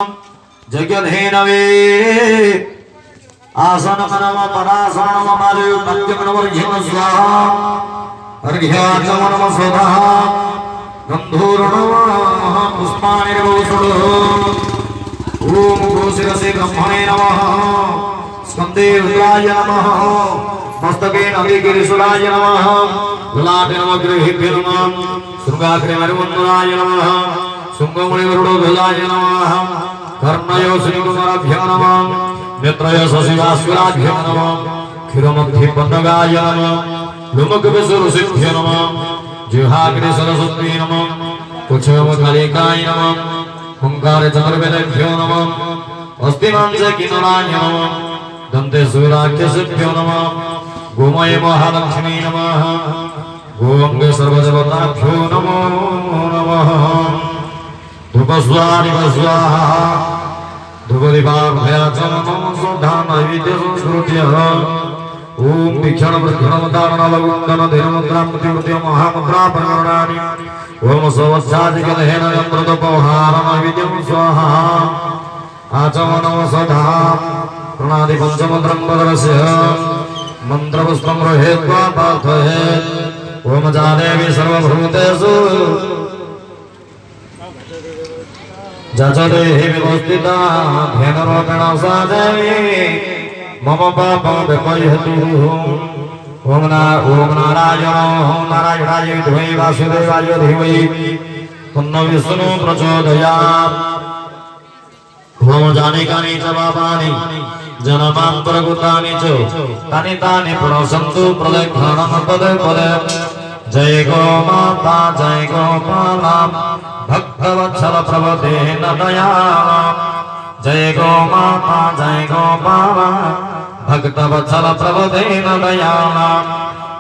जगधेनवे आसन नम परासन नम पद्यमनवर्जिम स्वाहा अर्घ्याचम नम स्वतः गंधूर् नमः पुष्पाणिर्भूषणो ओम गोशिरसे ब्रह्मणे नमः स्कंदे रुद्राय नमः मस्तके नवीगिरिसुराय नमः ललाटे नमः गृहेभ्यो नमः शृंगाग्रे मरुवन्दनाय नमः शुंगमुनिवरुडोभिलाय नमः कर्णयो श्रीकुमाराभ्यो नमः नेत्रयो शशिवास्कुलाभ्यो नमः क्षीरमध्यपन्नगाय नमः लुमकविसुरसिभ्यो नमः जिह्वाग्रे सरस्वती नमः कुक्षमकलिकाय नमः हुंकारे चतुर्वेदेभ्यो नमः अस्थिमांसे किन्नराय नमः दन्ते सूराख्यसेभ्यो नमः गोमये महालक्ष्मी नमः गोअंगे सर्वदेवताभ्यो नमो नमः धूपस्वाहा धूपदीपाभ्याचरणं शुद्धानैवेद्यसंस्कृत्यः ओम दीक्षण प्रधानवन्दनधीरमुद्रामृतिमृत्य महामुद्रापरणानि ओम सवत्सादिकलहेन यन्त्रतपौहारनैवेद्यं स्वाहा आचमनं सदा प्रणादि पञ्चमन्त्रं वदरस्य मन्त्रपुष्पं गृहीत्वा प्रार्थयेत् ओम जादेवी सर्वभूतेषु जचदेहि विवस्थिता ध्यानरूपेण सा देवी मम पापं विपयतु ओम नारायणाय विद्महे वासुदेवाय धीमहि तन्नो विष्णुः प्रचोदयात् ओम जानिकानि च पापानि जन्मान्तरकृतानि च तानि तानि प्रणशन्तु प्रदक्षिणं पदे पदे जय गो माता जय गोपाला भक्तवत्सल प्रभुते न दयाला जय गो माता जय गोपाला भक्तवत्सल प्रभुते न दयाला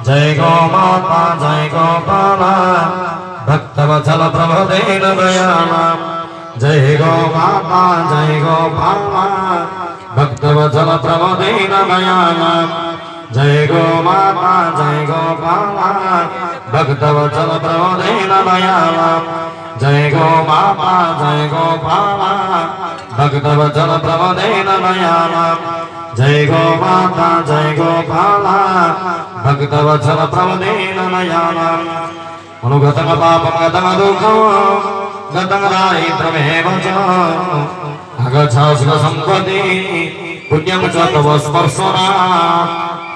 जय गो माता जय गोपाला भक्तवत्सल प्रभुते न दयाला जय गो माता जय गोपाला भक्तवत्सल प्रभुते न दयाला जय गो माता जय गोपाला भक्तवत्सल प्रभुते न दयाला जय गो माता जय गोपाला भक्तवत्सल प्रभुते न दयाला जय गो माता जय गोपाला भक्तवत्सल प्रभुते न दयाला अनुगतं पापं गतं दुःखं गतं दारिद्र्यमेव च अगच्छासुखसम्पत्ति पुण्यं च तव स्पर्शनात्